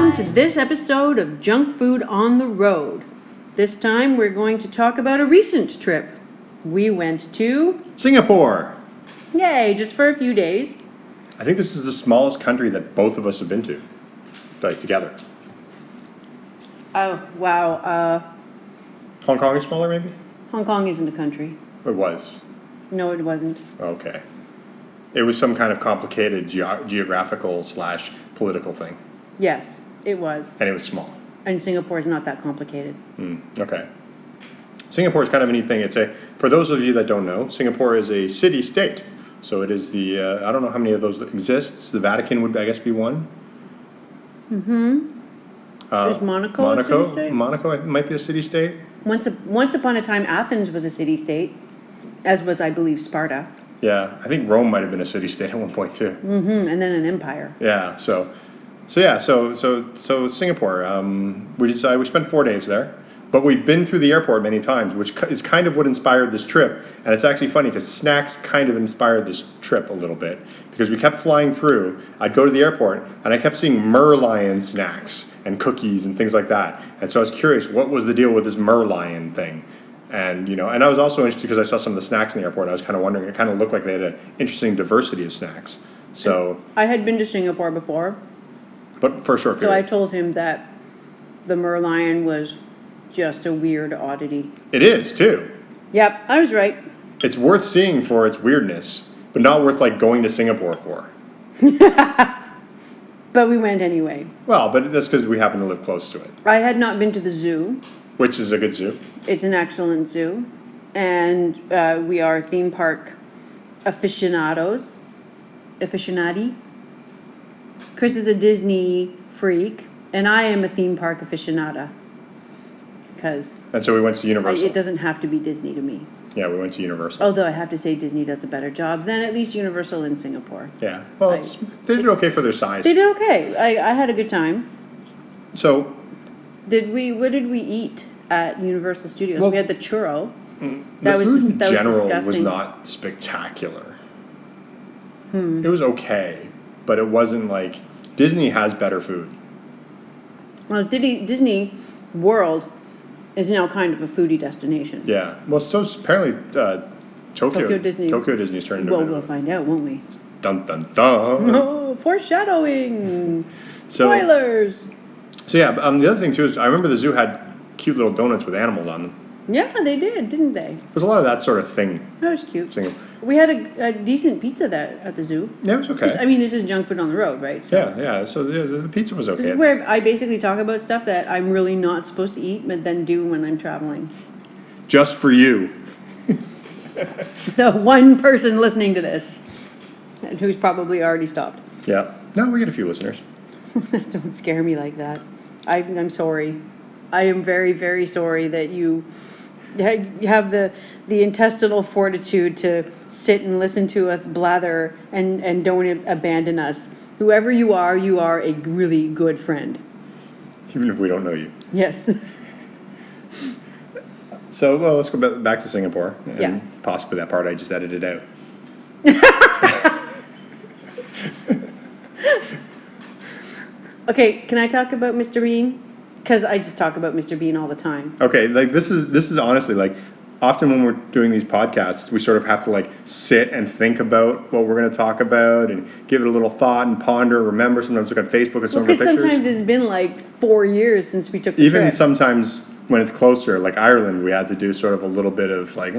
welcome to this episode of Junk Food on the Road. This time we're going to talk about a recent trip. We went to Singapore. Yay, just for a few days. I think this is the smallest country that both of us have been to, like together. Oh, wow. Hong Kong is smaller, maybe? Hong Kong isn't a country. It was. No, it wasn't. Okay. It was some kind of complicated geographical / political thing. Yes, it was. And it was small. And Singapore is not that complicated. Okay. Singapore is kind of a neat thing. For those of you that don't know, Singapore is a city-state. So it is I don't know how many of those exists. The Vatican would, I guess, be one. Is Monaco a city-state? Monaco might be a city-state. Once upon a time, Athens was a city-state, as was, I believe, Sparta. Yeah, I think Rome might have been a city-state at one point too. And then an empire. Yeah, so Singapore. We spent 4 days there, but we've been through the airport many times, which is kind of what inspired this trip. And it's actually funny because snacks kind of inspired this trip a little bit because we kept flying through. I'd go to the airport and I kept seeing Merlion snacks and cookies and things like that. And so I was curious, what was the deal with this Merlion thing? And and I was also interested because I saw some of the snacks in the airport. And I was kind of wondering. It kind of looked like they had an interesting diversity of snacks. So I had been to Singapore before. But for a short period. So I told him that the Merlion was just a weird oddity. It is, too. Yep, I was right. It's worth seeing for its weirdness, but not worth, going to Singapore for. But we went anyway. Well, but that's because we happen to live close to it. I had not been to the zoo. Which is a good zoo. It's an excellent zoo. And we are theme park aficionadi. Chris is a Disney freak, and I am a theme park aficionada. And so we went to Universal. It doesn't have to be Disney to me. Yeah, we went to Universal. Although I have to say Disney does a better job than at least Universal in Singapore. Yeah, well, they did okay for their size. They did okay. I had a good time. So, What did we eat at Universal Studios? Well, we had the churro. The food in general was was not spectacular. It was okay, but it wasn't Disney has better food. Well, Disney World is now kind of a foodie destination. Yeah. Well, so apparently Tokyo Disney is turning into we'll find out, won't we? Dun dun dun. Oh, foreshadowing. Spoilers. So yeah, the other thing too is I remember the zoo had cute little donuts with animals on them. Yeah, they did, didn't they? There's a lot of that sort of thing. That was cute. We had a decent pizza at the zoo. Yeah, it was okay. I mean, this is junk food on the road, right? So yeah. So the pizza was okay. This is where I basically talk about stuff that I'm really not supposed to eat, but then do when I'm traveling. Just for you. The one person listening to this, and who's probably already stopped. Yeah. No, we get a few listeners. Don't scare me like that. I'm sorry. I am very, very sorry that you have the intestinal fortitude to sit and listen to us blather and don't abandon us. Whoever you are a really good friend. Even if we don't know you. Yes. So, let's go back to Singapore. And yes. Possibly that part I just edited out. Okay, can I talk about Mr. Bean? Because I just talk about Mr. Bean all the time. Okay, this is honestly often when we're doing these podcasts, we sort of have to sit and think about what we're going to talk about and give it a little thought and ponder, remember. Sometimes look at Facebook at some of our pictures. Sometimes it's been 4 years since we took the trip. Even sometimes when it's closer, like Ireland, we had to do sort of a little bit of what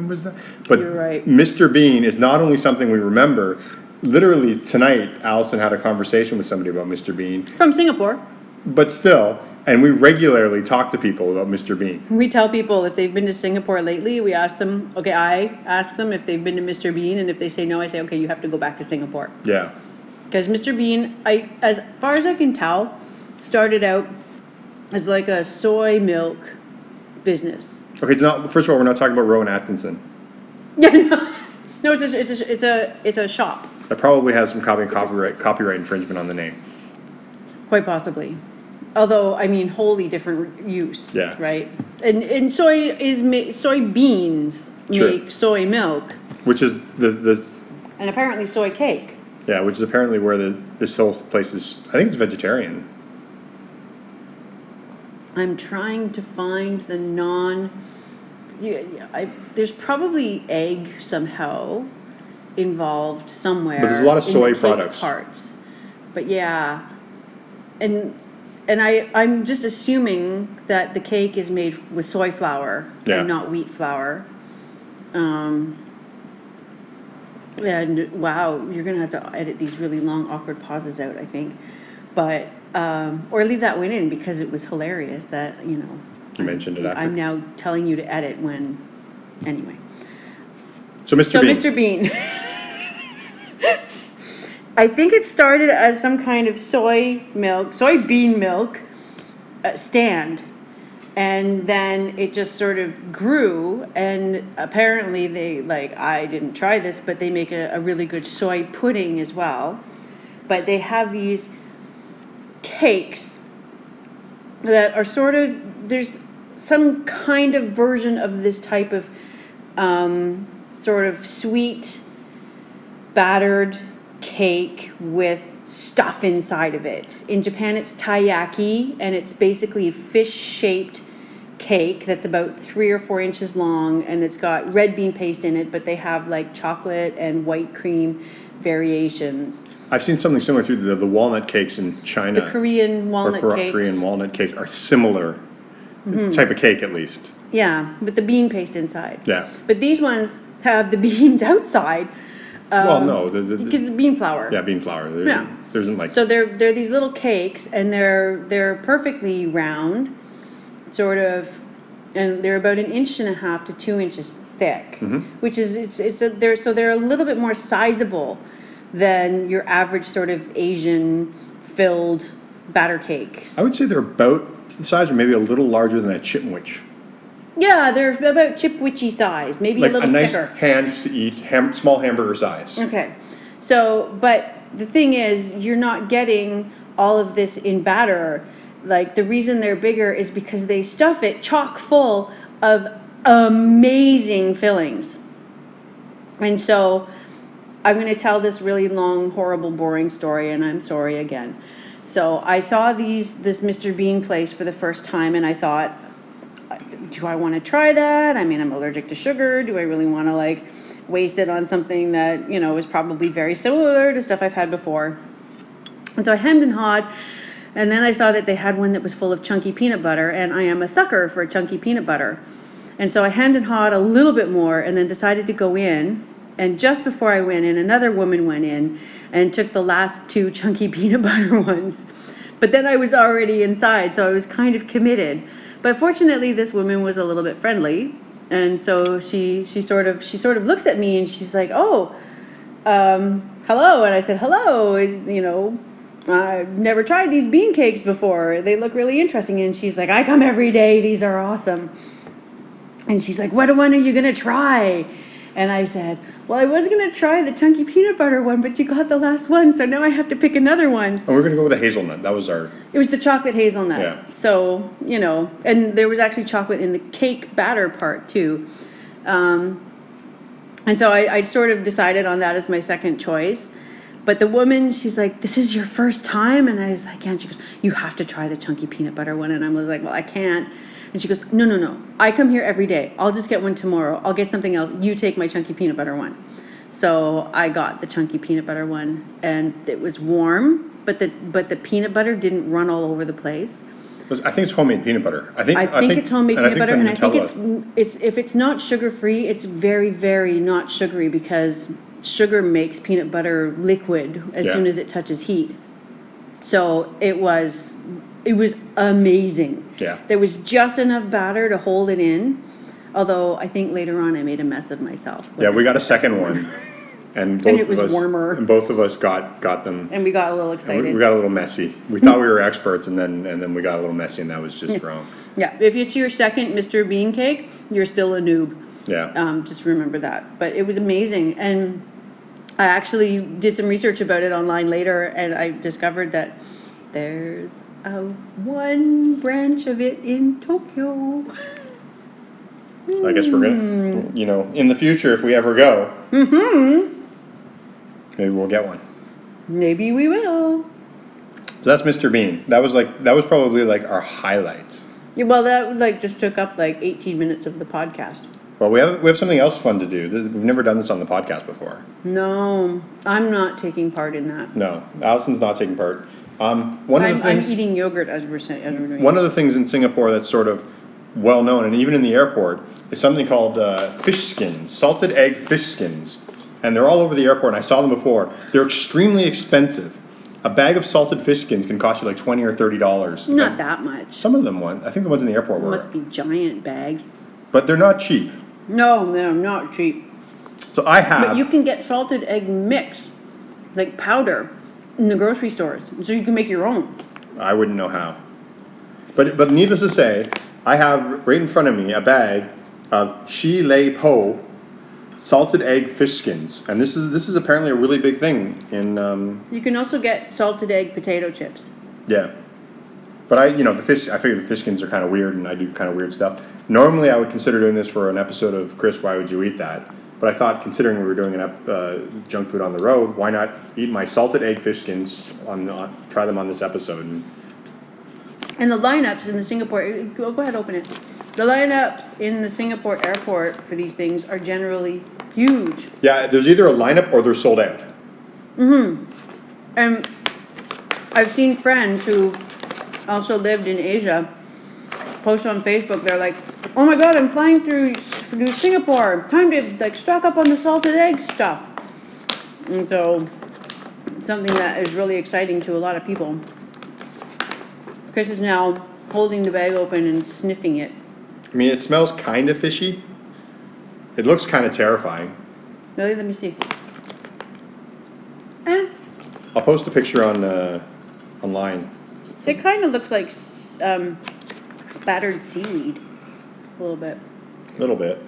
was that? But you're right. Mr. Bean is not only something we remember. Literally tonight, Allison had a conversation with somebody about Mr. Bean. From Singapore. But still, and we regularly talk to people about Mr. Bean. We tell people if they've been to Singapore lately, we ask them, I ask them if they've been to Mr. Bean, and if they say no, I say, okay, you have to go back to Singapore. Yeah. Because Mr. Bean, as far as I can tell, started out as a soy milk business. Okay, first of all, we're not talking about Rowan Atkinson. Yeah, no, it's a shop. That probably has some copyright infringement on the name. Quite possibly. Although, wholly different use. Yeah. Right? And soybeans make soy milk. Which is the And apparently soy cake. Yeah, which is apparently where this whole place is. I think it's vegetarian. I'm trying to find the there's probably egg somehow involved somewhere. But there's a lot of soy in the cake products. Parts. But yeah, and I'm just assuming that the cake is made with soy flour and not wheat flour. And wow, you're gonna have to edit these really long, awkward pauses out, I think. But or leave that one in because it was hilarious that you mentioned it after. I'm now telling you to edit when. Anyway. So Mr. Bean. I think it started as some kind of soybean milk stand. And then it just sort of grew, and apparently I didn't try this, but they make a really good soy pudding as well. But they have these cakes that are there's some kind of version of this type of sort of sweet battered cake with stuff inside of it. In Japan it's taiyaki, and it's basically a fish-shaped cake that's about 3 or 4 inches long, and it's got red bean paste in it, but they have like chocolate and white cream variations. I've seen something similar to the walnut cakes in China. The Korean walnut cakes. Korean walnut cakes are similar type of cake, at least. Yeah, with the bean paste inside. Yeah. But these ones have the beans outside. Well, no, because the bean flour. Yeah, bean flour. There isn't like. So they're these little cakes, and they're perfectly round, sort of, and they're about 1.5 to 2 inches thick, which is they're a little bit more sizable than your average sort of Asian filled batter cakes. I would say they're about the size, or maybe a little larger than a chipwich. Yeah, they're about chipwichy size, maybe like a little thicker. Like a nice hand to eat, small hamburger size. Okay. So, but the thing is, you're not getting all of this in batter. Like, the reason they're bigger is because they stuff it chock full of amazing fillings. And so, I'm going to tell this really long, horrible, boring story, and I'm sorry again. So, I saw this Mr. Bean place for the first time, and I thought, do I want to try that? I mean, I'm allergic to sugar. Do I really want to waste it on something that, is probably very similar to stuff I've had before? And so I hemmed and hawed, and then I saw that they had one that was full of chunky peanut butter, and I am a sucker for chunky peanut butter. And so I hemmed and hawed a little bit more, and then decided to go in. And just before I went in, another woman went in and took the last 2 chunky peanut butter ones. But then I was already inside, so I was kind of committed. But fortunately, this woman was a little bit friendly, and so she sort of looks at me and she's like, "Oh, hello." And I said, "Hello. I've never tried these bean cakes before. They look really interesting." And she's like, "I come every day. These are awesome." And she's like, "What one are you gonna try?" And I said, "Well, I was gonna try the chunky peanut butter one, but you got the last one, so now I have to pick another one." And we're gonna go with the hazelnut. That was our. It was the chocolate hazelnut. Yeah. So, and there was actually chocolate in the cake batter part too. And so I sort of decided on that as my second choice. But the woman, she's like, "This is your first time?" And I was like, "Yeah." And she goes, "You have to try the chunky peanut butter one." And I was like, "Well, I can't." And she goes, No. I come here every day. I'll just get one tomorrow. I'll get something else. You take my chunky peanut butter one. So I got the chunky peanut butter one, and it was warm, but the peanut butter didn't run all over the place. I think it's homemade peanut butter. I think it's homemade peanut butter, and I think it's if it's not sugar-free, it's very, very not sugary, because sugar makes peanut butter liquid as soon as it touches heat. So it was amazing. Yeah. There was just enough batter to hold it in, although I think later on I made a mess of myself. Yeah, we got a second one, and it was warmer. And both of us got them. And we got a little excited. We got a little messy. We thought we were experts, and then we got a little messy, and that was just wrong. Yeah, if it's your second Mr. Bean cake, you're still a noob. Yeah. Just remember that. But it was amazing, and I actually did some research about it online later, and I discovered that there's one branch of it in Tokyo. I guess we're gonna, in the future, if we ever go, maybe we'll get one. Maybe we will. So that's Mr. Bean. That was probably like our highlights. Yeah, well, that like just took up like 18 minutes of the podcast. Well, we have something else fun to do. We've never done this on the podcast before. No, I'm not taking part in that. No, Allison's not taking part. I'm eating yogurt as we're doing. One of the things in Singapore that's sort of well known, and even in the airport, is something called fish skins, salted egg fish skins. And they're all over the airport, and I saw them before. They're extremely expensive. A bag of salted fish skins can cost you like $20 or $30. Not that much. Some of them I think the ones in the airport were. Must be giant bags. But they're not cheap. No, they're not cheap. So I have. But you can get salted egg mix, like powder, in the grocery stores, so you can make your own. I wouldn't know how. But needless to say, I have right in front of me a bag of Shi Lei Po salted egg fish skins, and this is apparently a really big thing in. You can also get salted egg potato chips. Yeah, but I figure the fish skins are kind of weird, and I do kind of weird stuff. Normally, I would consider doing this for an episode of Chris, Why Would You Eat That? But I thought, considering we were doing junk food on the road, why not eat my salted egg fish skins? Try them on this episode. And the lineups in the Singapore, go ahead, open it. The lineups in the Singapore airport for these things are generally huge. Yeah, there's either a lineup or they're sold out. And I've seen friends who also lived in Asia post on Facebook. They're like, "Oh my God, I'm flying through Singapore. Time to like stock up on the salted egg stuff." And so, it's something that is really exciting to a lot of people. Chris is now holding the bag open and sniffing it. I mean, it smells kind of fishy. It looks kind of terrifying. Really? Let me see. I'll post a picture online. It kind of looks like battered seaweed. A little bit. A little bit.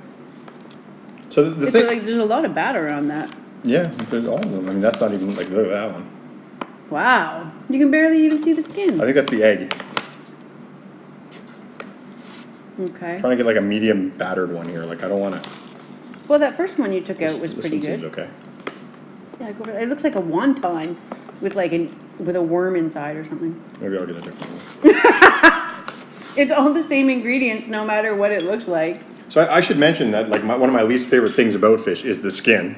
So there's a lot of batter on that. Yeah, there's all of them. I mean, that's not even like, look at that one. Wow. You can barely even see the skin. I think that's the egg. Okay. I'm trying to get like a medium battered one here. Like, I don't want to. Well, that first one you took out was pretty good. Seems okay. Yeah, it looks like a wonton with with a worm inside or something. Maybe I'll get a different one. It's all the same ingredients, no matter what it looks like. So I should mention that like one of my least favorite things about fish is the skin.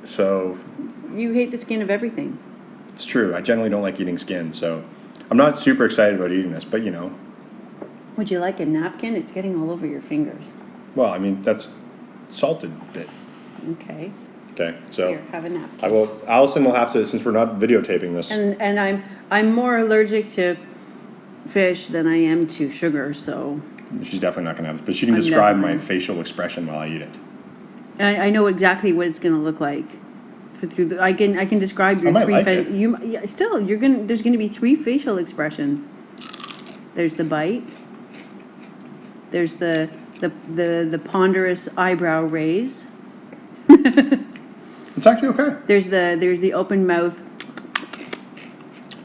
So. You hate the skin of everything. It's true. I generally don't like eating skin, so I'm not super excited about eating this, but you know. Would you like a napkin? It's getting all over your fingers. Well, I mean, that's salted bit. Okay. Okay, so here, have a napkin. Allison will have to, since we're not videotaping this. And I'm more allergic to fish than I am to sugar, so. She's definitely not gonna have it, but she can describe my facial expression while I eat it. I know exactly what it's gonna look like. I can describe your three. There's gonna be three facial expressions. There's the bite. There's the ponderous eyebrow raise. It's actually okay. There's the open mouth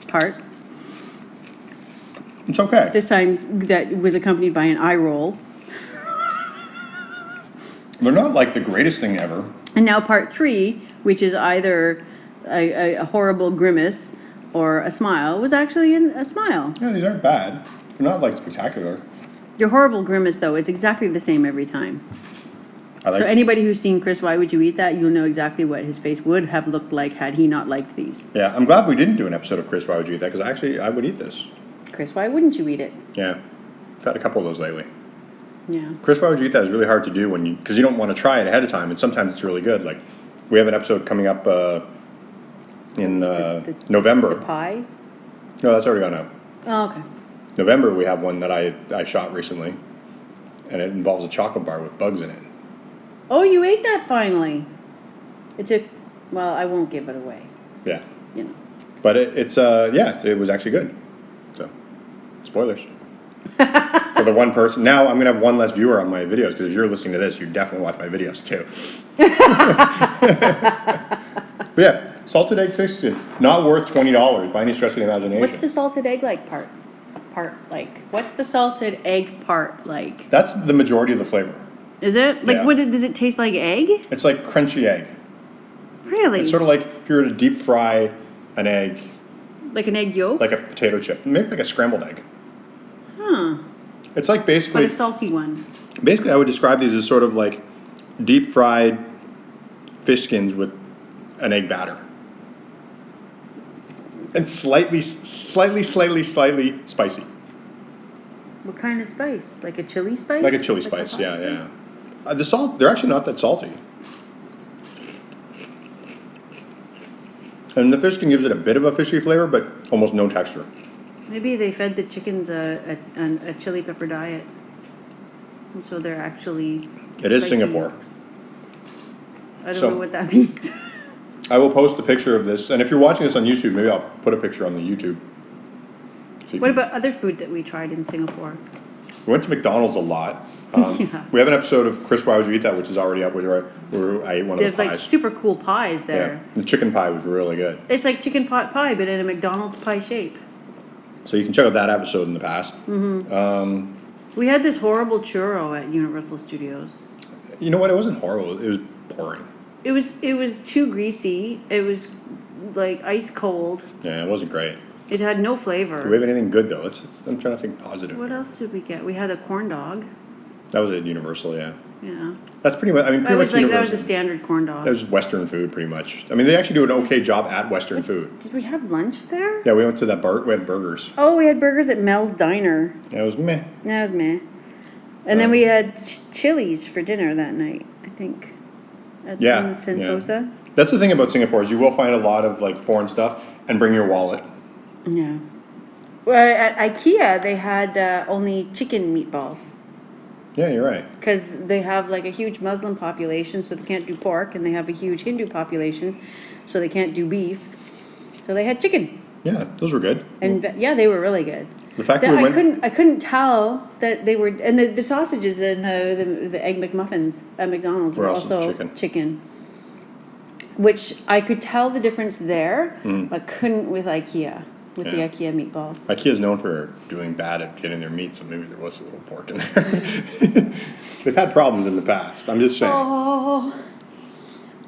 part. It's okay. This time that was accompanied by an eye roll. They're not like the greatest thing ever. And now part 3, which is either a horrible grimace or a smile, was actually a smile. Yeah, these aren't bad. They're not like spectacular. Your horrible grimace, though, is exactly the same every time. So anybody who's seen Chris, Why Would You Eat That? You'll know exactly what his face would have looked like had he not liked these. Yeah, I'm glad we didn't do an episode of Chris, Why Would You Eat That? Because actually, I would eat this. Chris, why wouldn't you eat it? Yeah, I've had a couple of those lately. Yeah. Chris, Why Would You Eat That is really hard to do because you don't want to try it ahead of time, and sometimes it's really good. Like, we have an episode coming up in November. The pie? No, that's already gone out. Oh, okay. November, we have one that I shot recently, and it involves a chocolate bar with bugs in it. Oh, you ate that finally. Well, I won't give it away. Yeah. You know. But it was actually good. So, spoilers. For the one person. Now I'm going to have one less viewer on my videos, because if you're listening to this, you definitely watch my videos too. But yeah, salted egg fish skin, not worth $20 by any stretch of the imagination. What's the salted egg part like? What's the salted egg part like? That's the majority of the flavor. Is it? Like, yeah. does it taste like egg? It's like crunchy egg. Really? It's sort of like, if you were to deep fry an egg, Like an egg yolk? like a potato chip, maybe like a scrambled egg. Huh. It's like basically... But a salty one. Basically, I would describe these as sort of like deep fried fish skins with an egg batter. And slightly spicy. What kind of spice? Like a chili spice? Like a chili Like spice, a yeah, hot yeah. spice? The salt, they're actually not that salty. And the fish skin gives it a bit of a fishy flavor, but almost no texture. Maybe they fed the chickens a chili pepper diet. And so they're actually It is spicy. Singapore. I don't know what that means. I will post a picture of this, and if you're watching this on YouTube, maybe I'll put a picture on the YouTube. So What about other food that we tried in Singapore? We went to McDonald's a lot. Yeah. We have an episode of Chris, Why Would You Eat That, which is already up, where I ate one They of have the like pies. super cool pies there. Yeah, the chicken pie was really good. It's like chicken pot pie, but in a McDonald's pie shape. So you can check out that episode in the past. Mm-hmm. We had this horrible churro at Universal Studios. You know what? It wasn't horrible. It was boring. It was too greasy. It was like ice cold. Yeah, it wasn't great. It had no flavor. Do we have anything good though? I'm trying to think positive. What else did we get? We had a corn dog. That was at Universal, yeah. Yeah. That's pretty much. I mean, pretty much That Universal. was a standard corn dog. That was Western food, pretty much. I mean, they actually do an okay job at Western food. Did we have lunch there? Yeah, we went to that bar. We had burgers. Oh, we had burgers at Mel's Diner. Yeah, it was meh. That was meh. And then we had Chili's for dinner that night, I think. In Sentosa. Yeah. That's the thing about Singapore is you will find a lot of like foreign stuff and bring your wallet. Yeah. Well, at IKEA they had only chicken meatballs. Yeah, you're right. Because they have like a huge Muslim population, so they can't do pork, and they have a huge Hindu population, so they can't do beef. So they had chicken. Yeah, those were good. And yeah, they were really good. The fact that I couldn't tell that they were, and the sausages and the egg McMuffins at McDonald's were also chicken. Which I could tell the difference there, but couldn't with IKEA. With the IKEA meatballs. IKEA is known for doing bad at getting their meat, so maybe there was a little pork in there. They've had problems in the past. I'm just saying. Oh,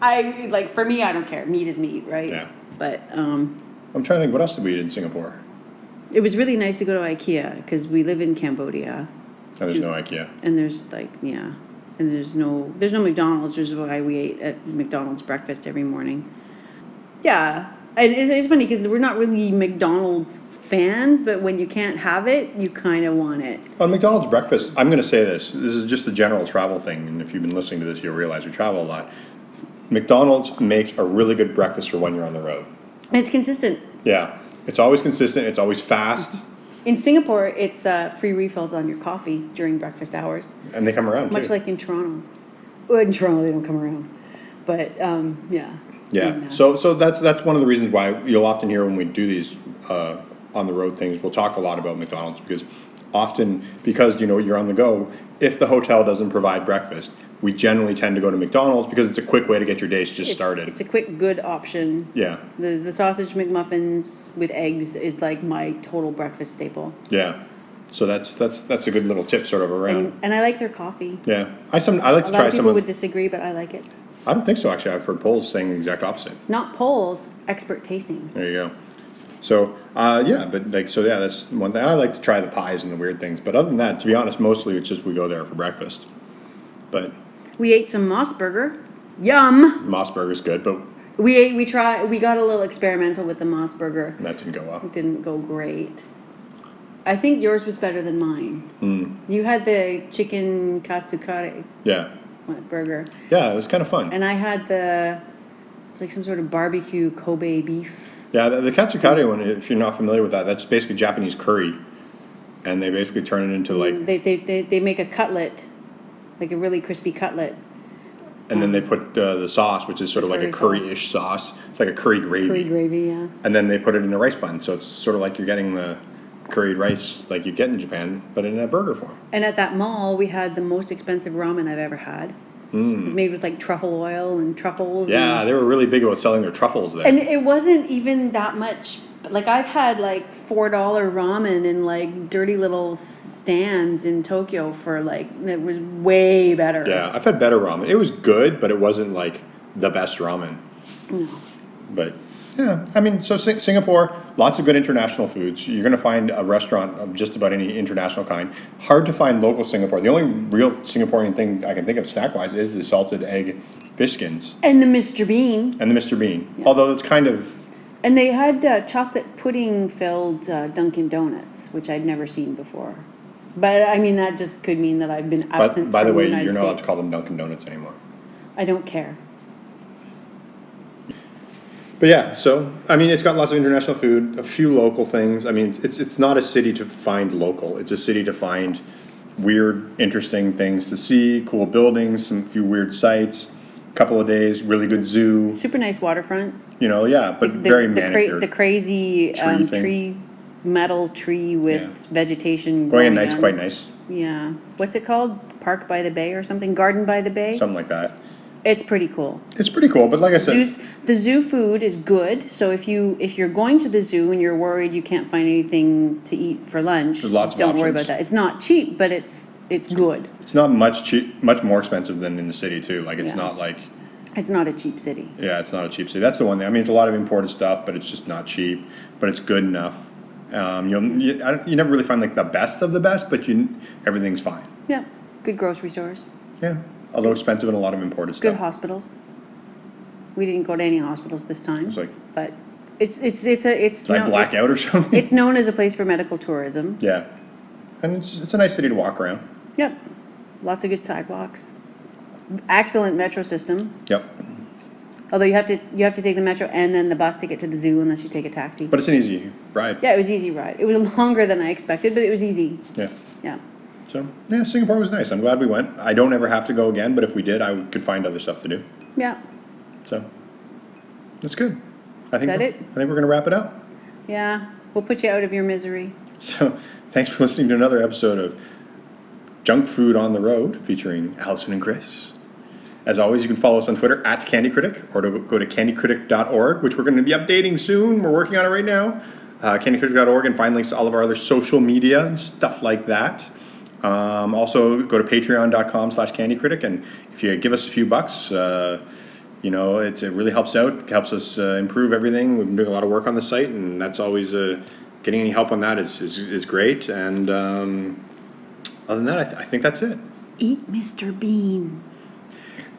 for me, I don't care. Meat is meat, right? Yeah. But I'm trying to think. What else did we eat in Singapore? It was really nice to go to IKEA because we live in Cambodia. And there's no IKEA. And there's and there's no McDonald's, which is why we ate at McDonald's breakfast every morning. Yeah. And it's funny because we're not really McDonald's fans, but when you can't have it, you kind of want it. On McDonald's breakfast, I'm going to say this. This is just a general travel thing, and if you've been listening to this, you'll realize we travel a lot. McDonald's makes a really good breakfast for when you're on the road. And it's consistent. Yeah. It's always consistent. It's always fast. In Singapore, it's free refills on your coffee during breakfast hours. And they come around, Much like in Toronto. Well, in Toronto, they don't come around. But, yeah. Yeah, so that's one of the reasons why you'll often hear when we do these on the road things, we'll talk a lot about McDonald's because you're on the go. If the hotel doesn't provide breakfast, we generally tend to go to McDonald's because it's a quick way to get your days started. It's a quick, good option. Yeah. The sausage McMuffins with eggs is like my total breakfast staple. Yeah. So that's a good little tip sort of around. And I like their coffee. Yeah, I like to try some. A lot of people would disagree, but I like it. I don't think so, actually. I've heard polls saying the exact opposite. Not polls, expert tastings. There you go. So, that's one thing. I like to try the pies and the weird things. But other than that, to be honest, mostly it's just we go there for breakfast. But we ate some Moss Burger. Yum! Moss Burger's good, but we got a little experimental with the Moss Burger. And that didn't go well. It didn't go great. I think yours was better than mine. You had the chicken katsukare. Yeah. Burger. Yeah, it was kind of fun. And I had it's like some sort of barbecue Kobe beef. Yeah, the katsukare one, if you're not familiar with that, that's basically Japanese curry. And they basically turn it into like... They make a cutlet, like a really crispy cutlet. And then they put the sauce, which is sort of like a curry-ish sauce. It's like a curry gravy. Curry gravy, yeah. And then they put it in a rice bun. So it's sort of like you're getting the curried rice like you get in Japan, but in a burger form. And at that mall, we had the most expensive ramen I've ever had. It was made with like truffle oil and truffles. Yeah, they were really big about selling their truffles there. And it wasn't even that much. Like I've had like $4 ramen in like dirty little stands in Tokyo for like, it was way better. Yeah, I've had better ramen. It was good, but it wasn't like the best ramen. No. But Yeah, I mean, so Singapore, lots of good international foods. You're going to find a restaurant of just about any international kind. Hard to find local Singapore. The only real Singaporean thing I can think of snack-wise is the salted egg fish skins. And the Mr. Bean. And the Mr. Bean. Yeah. Although it's kind of... And they had chocolate pudding-filled Dunkin' Donuts, which I'd never seen before. But, I mean, that just could mean that I've been absent By the from way, the United you're not allowed to States. call them Dunkin' Donuts anymore. I don't care. But yeah, so I mean, it's got lots of international food, a few local things. I mean, it's not a city to find local. It's a city to find weird, interesting things to see, cool buildings, some few weird sites, couple of days, really good zoo. Super nice waterfront. You know, yeah, but very manicured. The crazy metal tree with vegetation. Going at night's quite nice. Yeah. What's it called? Park by the Bay or something? Garden by the Bay? Something like that. It's pretty cool. It's pretty cool, but like I said, the zoo food is good. So if you're going to the zoo and you're worried you can't find anything to eat for lunch, there's lots of don't worry options. about that. It's not cheap, but it's good. It's not much more expensive than in the city too. Like it's not like. It's not a cheap city. Yeah, it's not a cheap city. That's the one thing. I mean, it's a lot of imported stuff, but it's just not cheap. But it's good enough. You never really find like the best of the best, but everything's fine. Yeah, good grocery stores. Yeah, although expensive and a lot of imported stuff. Good hospitals. We didn't go to any hospitals this time. It's like, but it's did I black out or something? It's known as a place for medical tourism. Yeah, and it's a nice city to walk around. Yep, lots of good sidewalks. Excellent metro system. Yep. Although you have to take the metro and then the bus to get to the zoo unless you take a taxi. But it's an easy ride. Yeah, it was easy ride. It was longer than I expected, but it was easy. Yeah. Yeah. So yeah, Singapore was nice. I'm glad we went. I don't ever have to go again, but if we did, I could find other stuff to do. Yeah. So that's good. I think Is that it? I think we're gonna wrap it up. Yeah. We'll put you out of your misery. So thanks for listening to another episode of Junk Food on the Road featuring Allison and Chris. As always, you can follow us on Twitter at Candy Critic or go to candycritic.org, which we're going to be updating soon. We're working on it right now. Candycritic.org, and find links to all of our other social media and stuff like that. Also, go to patreon.com/candycritic, and if you give us a few bucks, it really helps out. It helps us improve everything. We've been doing a lot of work on the site, and that's always getting any help on that is great. And other than that, I think that's it. Eat Mr. Bean.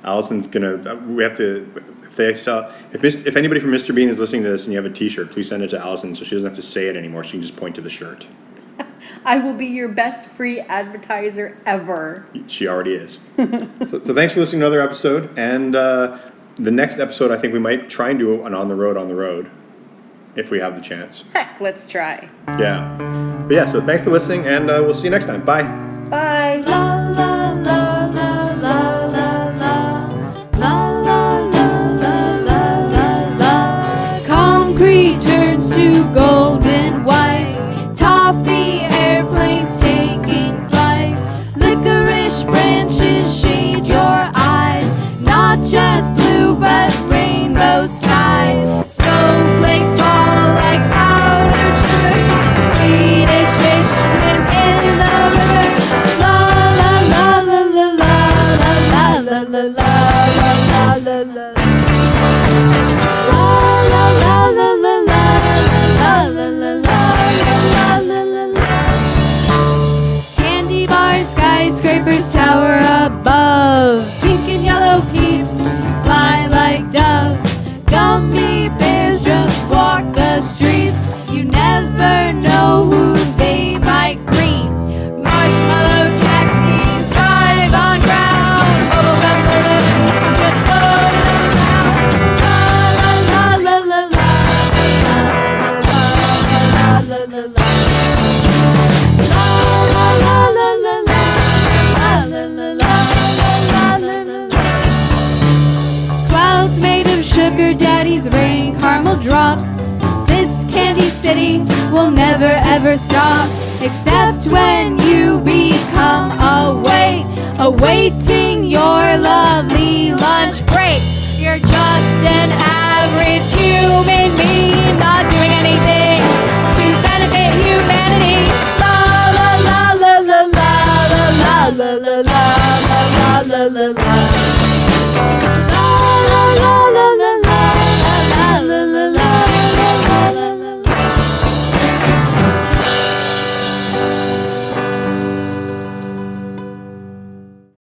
Allison's we have to, if anybody from Mr. Bean is listening to this and you have a t-shirt, please send it to Allison so she doesn't have to say it anymore. She can just point to the shirt. I will be your best free advertiser ever. She already is. so thanks for listening to another episode. And the next episode, I think we might try and do an on the road, if we have the chance. Heck, let's try. Yeah. But yeah, so thanks for listening, and we'll see you next time. Bye. Bye. La la la la la la la la la la la la la. Concrete turns to golden white. Toffee airplanes taking flight. Licorice branches shade your eyes. Not just blue but rainbow skies. Snowflakes fall like powdered sugar. Swedish fish swim in the river. La la la la la la la la la la la la la. La la la la la la la la la la la. Candy bars, skyscrapers tower above. Pink and yellow peeps fly like doves. Gummy bears just walk the streets. You never know who they might greet. Marshmallow taxis drive on ground. Bubblegum balloons just floating around. La la la la la la la la la la. La la la la la la la la la la la la. Clouds made of sugar daddies rain caramel drops. This candy city will never ever stop, except when you become awake, awaiting your lovely lunch break. You're just an average human being, not doing anything to benefit humanity. La la la la la la la la la la la la la la la.